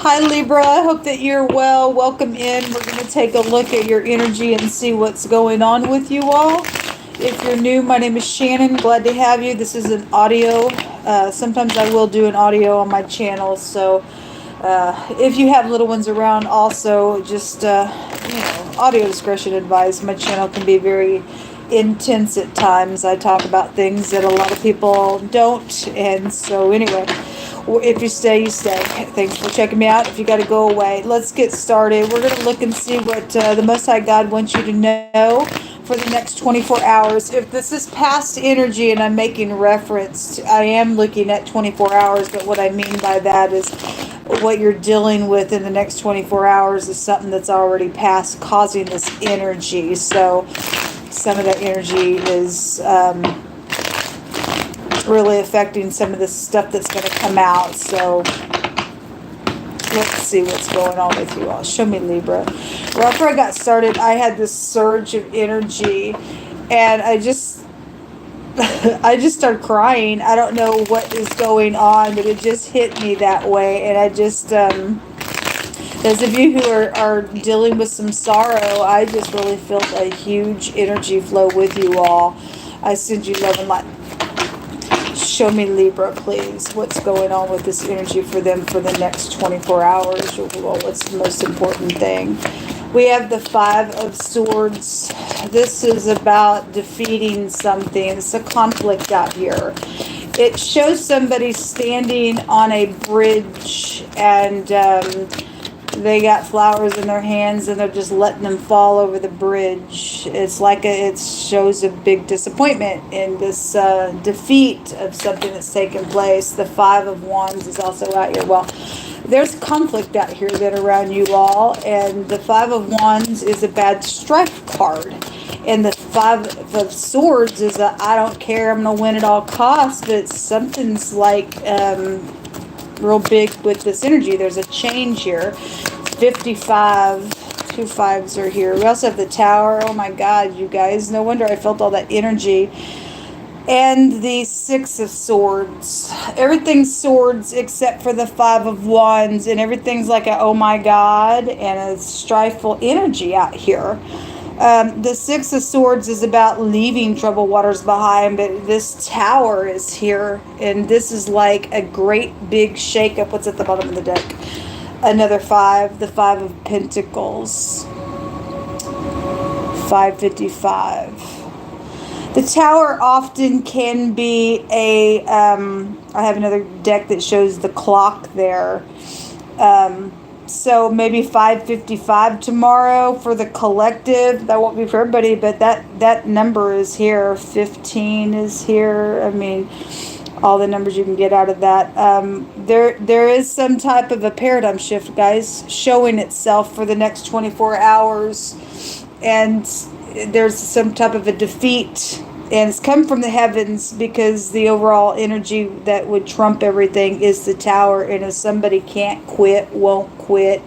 Hi Libra, I hope that you're well. Welcome in. We're going to take a look at your energy and see what's going on with you all. If you're new, my name is Shannon. Glad to have you. This is an audio. Sometimes I will do an audio on my channel. So if you have little ones around, also just, audio discretion advised. My channel can be very intense at times. I talk about things that a lot of people don't. And so anyway, if you stay, you stay. Thanks for checking me out. If you got to go away, let's get started. We're going to look and see what the Most High God wants you to know for the next 24 hours. If this is past energy, and I'm making reference to, I am looking at 24 hours, but what I mean by that is what you're dealing with in the next 24 hours is something that's already past, causing this energy. So some of that energy is really affecting some of the stuff that's going to come out. So let's see what's going on with you all. Show me Libra. Well, after I got started, I had this surge of energy, and I just started crying. I don't know what is going on, but it just hit me that way. And I just, those of you who are dealing with some sorrow, I just really felt a huge energy flow with you all. I send you love and light. Show me Libra, please. What's going on with this energy for them for the next 24 hours? Well, what's the most important thing? We have the Five of Swords. This is about defeating something. It's a conflict out here. It shows somebody standing on a bridge, and they got flowers in their hands, and they're just letting them fall over the bridge. It's like it shows a big disappointment in this defeat of something that's taken place. The Five of Wands is also out here. Well, there's conflict out here that around you all, and the Five of Wands is a bad strife card. And the Five of Swords is a I don't care, I'm going to win at all costs, but something's like real big with this energy. There's a change here. 55, two fives are here. We also have the Tower. Oh my God, you guys, no wonder I felt all that energy. And the Six of Swords. Everything's swords except for the Five of Wands, and everything's like a oh my God and a strifeful energy out here. The Six of Swords is about leaving troubled waters behind, but this Tower is here, and this is like a great big shakeup. What's at the bottom of the deck? Another five, the Five of Pentacles. 555. The Tower often can be a, I have another deck that shows the clock there. So maybe 555 tomorrow for the collective. That won't be for everybody, but that number is here. 15 is here. I mean, all the numbers you can get out of that. There is some type of a paradigm shift, guys, showing itself for the next 24 hours. And there's some type of a defeat. And it's come from the heavens, because the overall energy that would trump everything is the Tower. And if somebody can't quit, won't quit,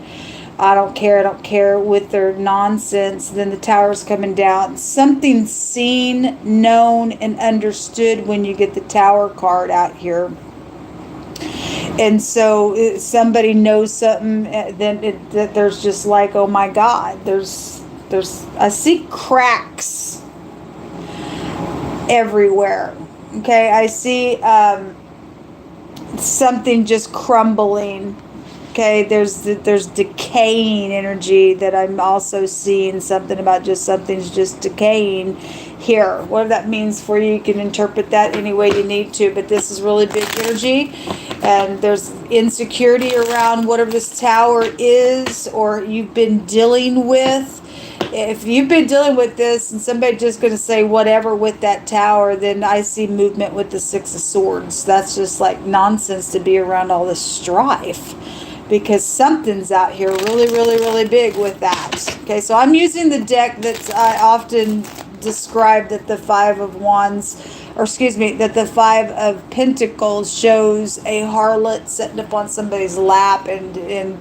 I don't care with their nonsense, then the Tower's coming down. Something's seen, known, and understood when you get the Tower card out here. And so somebody knows something, then there's just like, oh my God, I see cracks everywhere. Okay, I see something just crumbling. Okay, there's decaying energy that I'm also seeing. Something about just something's just decaying here. What that means for you, you can interpret that any way you need to, but this is really big energy, and there's insecurity around whatever this Tower is or you've been dealing with. If you've been dealing with this and somebody's just going to say whatever with that Tower, then I see movement with the Six of Swords. That's just like nonsense to be around all this strife, because something's out here really, really, really big with that. Okay, so I'm using the deck that I often describe, that the Five of Wands, that the Five of Pentacles shows a harlot sitting up on somebody's lap, and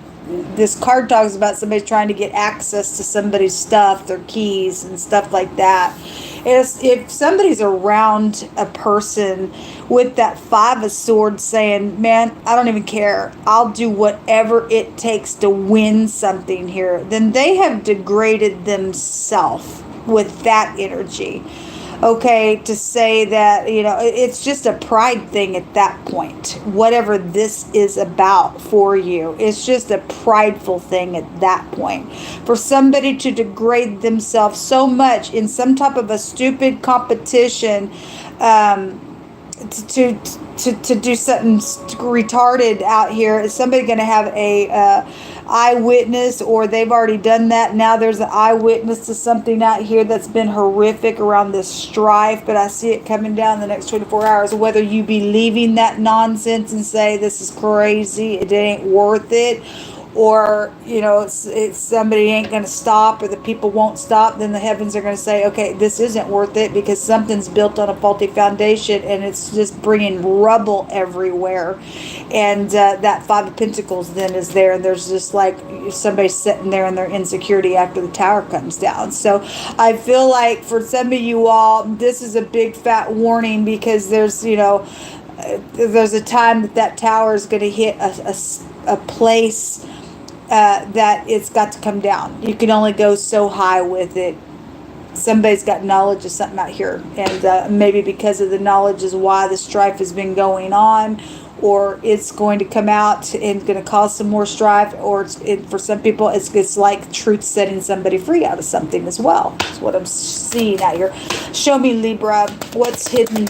this card talks about somebody trying to get access to somebody's stuff, their keys and stuff like that. if somebody's around a person with that Five of Swords saying, man, I don't even care, I'll do whatever it takes to win something here, then they have degraded themselves with that energy. Okay, to say that, it's just a pride thing at that point. Whatever this is about for you, it's just a prideful thing at that point. For somebody to degrade themselves so much in some type of a stupid competition, to do something retarded out here, is somebody going to have a eyewitness, or they've already done that? Now there's an eyewitness to something out here that's been horrific around this strife, but I see it coming down the next 24 hours. Whether you believing that nonsense and say this is crazy, it ain't worth it, or it's somebody ain't going to stop, or the people won't stop, then the heavens are going to say, okay, this isn't worth it, because something's built on a faulty foundation and it's just bringing rubble everywhere. And that Five of Pentacles then is there, and there's just like somebody sitting there in their insecurity after the tower comes down. So I feel like for some of you all, this is a big fat warning, because there's a time that tower is going to hit a place that it's got to come down. You can only go so high with it. Somebody's got knowledge of something out here, and maybe because of the knowledge is why the strife has been going on, or it's going to come out and going to cause some more strife, or for some people it's like truth setting somebody free out of something as well. That's what I'm seeing out here. Show me, Libra, what's hidden.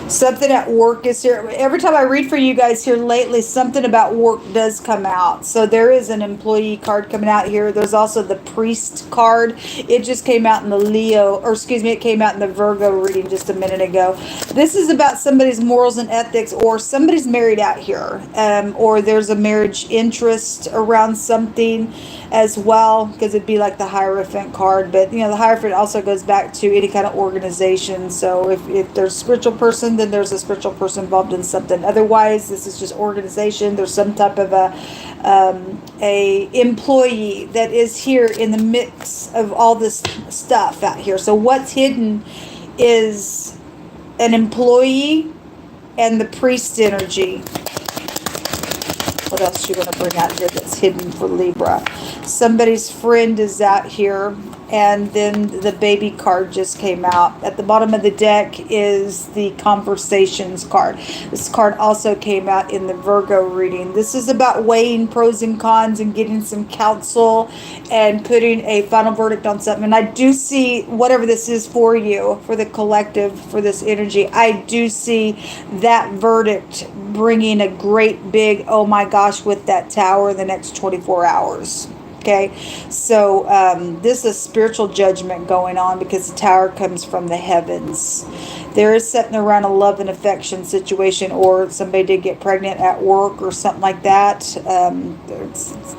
Something at work is here. Every time I read for you guys here lately, something about work does come out. So there is an employee card coming out here. There's also the priest card. It just came out in the it came out in the Virgo reading just a minute ago. This is about somebody's morals and ethics, or somebody's married out here, or there's a marriage interest around something as well, because it'd be like the Hierophant card. But the Hierophant also goes back to any kind of organization. So if there's a spiritual person, then there's a spiritual person involved in something. Otherwise, this is just organization. There's some type of a employee that is here in the mix of all this stuff out here. So what's hidden is an employee and the priest energy. What else do you want to bring out here that's hidden for Libra? Somebody's friend is out here, and then the baby card just came out. At the bottom of the deck is the conversations card. This card also came out in the Virgo reading. This is about weighing pros and cons and getting some counsel and putting a final verdict on something. And I do see, whatever this is for you, for the collective, for this energy, I do see that verdict bringing a great big, oh my gosh, with that tower in the next 24 hours. Okay, so this is a spiritual judgment going on, because the tower comes from the heavens. There is something around a love and affection situation, or somebody did get pregnant at work or something like that.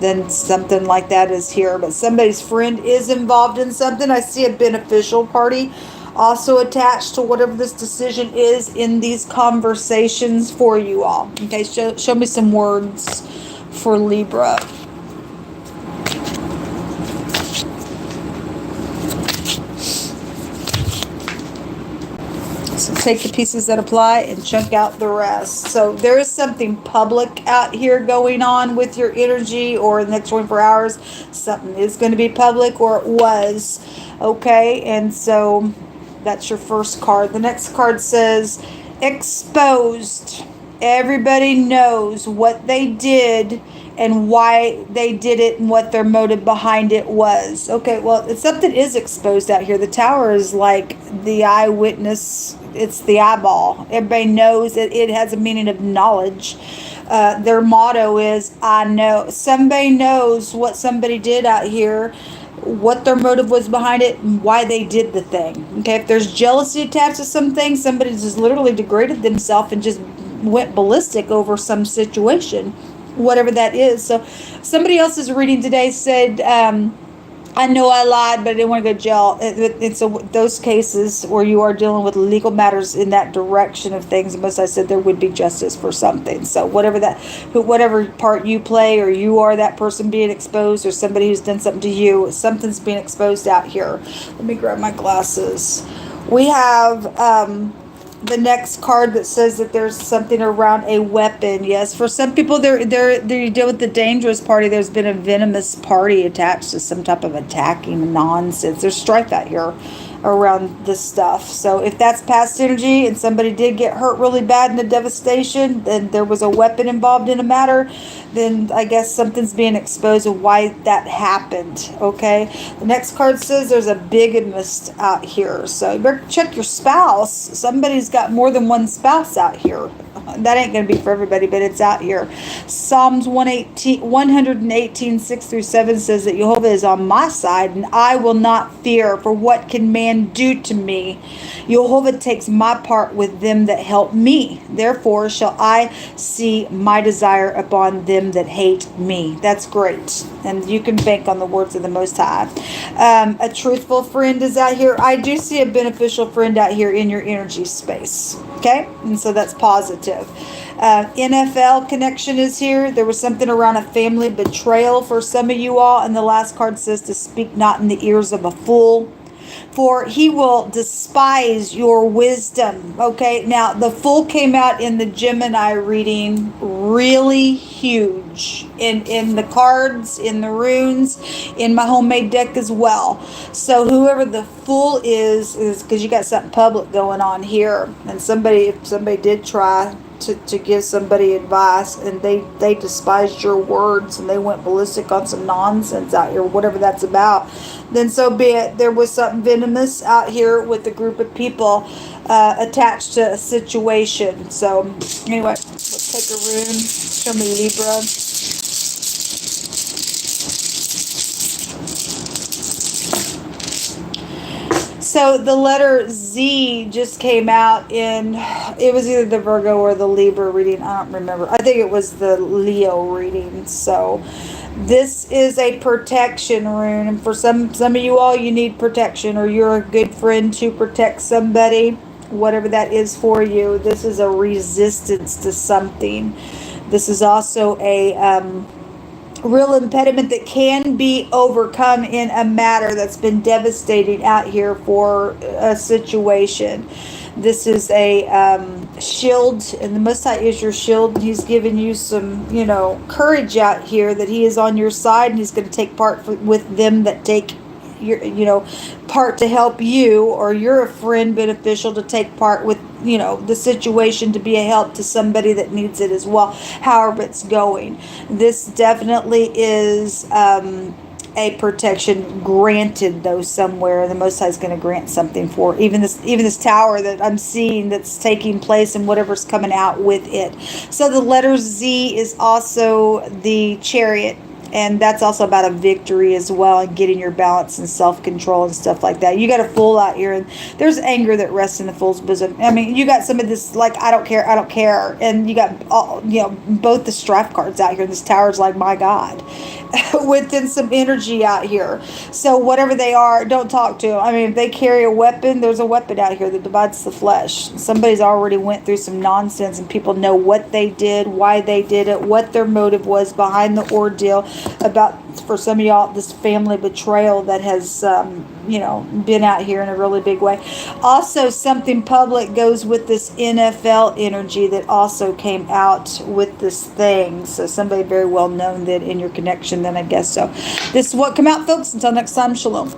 Then something like that is here. But somebody's friend is involved in something. I see a beneficial party also attached to whatever this decision is in these conversations for you all. Okay, show me some words for Libra. So take the pieces that apply and chunk out the rest. So there is something public out here going on with your energy, or in the next 24 hours, something is going to be public, or it was. Okay, and so that's your first card. The next card says exposed. Everybody knows what they did and why they did it and what their motive behind it was. Okay, well, something is exposed out here. The tower is like the eyewitness. It's the eyeball. Everybody knows that it has a meaning of knowledge. Their motto is, I know. Somebody knows what somebody did out here, what their motive was behind it, and why they did the thing. Okay, if there's jealousy attached to some things, somebody just literally degraded themselves and just went ballistic over some situation, whatever that is. So somebody else's reading today said, I know I lied, but I didn't want to go to jail. It's those cases where you are dealing with legal matters in that direction of things. Most I said there would be justice for something. So whatever part you play, or you are that person being exposed, or somebody who's done something to you, something's being exposed out here. Let me grab my glasses. We have the next card that says that there's something around a weapon. Yes, for some people, they deal with the dangerous party. There's been a venomous party attached to some type of attacking nonsense. There's strife out here around this stuff. So if that's past energy and somebody did get hurt really bad in the devastation, then there was a weapon involved in a matter, then I guess something's being exposed of why that happened. Okay, the next card says there's a bigamist out here, so you better check your spouse. Somebody's got more than one spouse out here. That ain't going to be for everybody, but it's out here. Psalms 118, 6 through 7 says that Jehovah is on my side, and I will not fear, for what can man do to me? Jehovah takes my part with them that help me. Therefore shall I see my desire upon them that hate me. That's great. And you can bank on the words of the Most High. A truthful friend is out here. I do see a beneficial friend out here in your energy space. Okay? And so that's positive. NFL connection is here. There was something around a family betrayal for some of you all. And the last card says to speak not in the ears of a fool, for he will despise your wisdom. Okay, now the fool came out in the Gemini reading really huge in the cards, in the runes, in my homemade deck as well. So whoever the fool is because you got something public going on here, and if somebody did try to give somebody advice and they despised your words and they went ballistic on some nonsense out here, whatever that's about, then so be it. There was something venomous out here with a group of people attached to a situation. So anyway, let's take a rune. Show me Libra. So the letter Z just came out in, it was either the Virgo or the Libra reading. I don't remember. I think it was the Leo reading. So this is a protection rune. And for some of you all, you need protection, or you're a good friend to protect somebody, whatever that is for you. This is a resistance to something. This is also a real impediment that can be overcome in a matter that's been devastating out here for a situation. This is a shield, and the Most High is your shield. He's giving you some, courage out here, that he is on your side, and he's going to take part with them that take your, part to help you, or you're a friend beneficial to take part with, the situation, to be a help to somebody that needs it as well, however it's going. This definitely is a protection granted, though, somewhere. The Most High is going to grant something for even this tower that I'm seeing that's taking place, and whatever's coming out with it. So the letter Z is also the Chariot. And that's also about a victory as well, and getting your balance and self-control and stuff like that. You got a fool out here, and there's anger that rests in the fool's bosom. I mean, you got some of this, like, I don't care. And you got, both the strife cards out here. And this tower's like, my God, within some energy out here. So whatever they are, don't talk to them. I mean, if they carry a weapon, there's a weapon out here that divides the flesh. Somebody's already went through some nonsense, and people know what they did, why they did it, what their motive was behind the ordeal. About, for some of y'all, this family betrayal that has been out here in a really big way. Also, something public goes with this NFL energy that also came out with this thing. So somebody very well known that in your connection, then I guess so. This is what come out, folks. Until next time, shalom.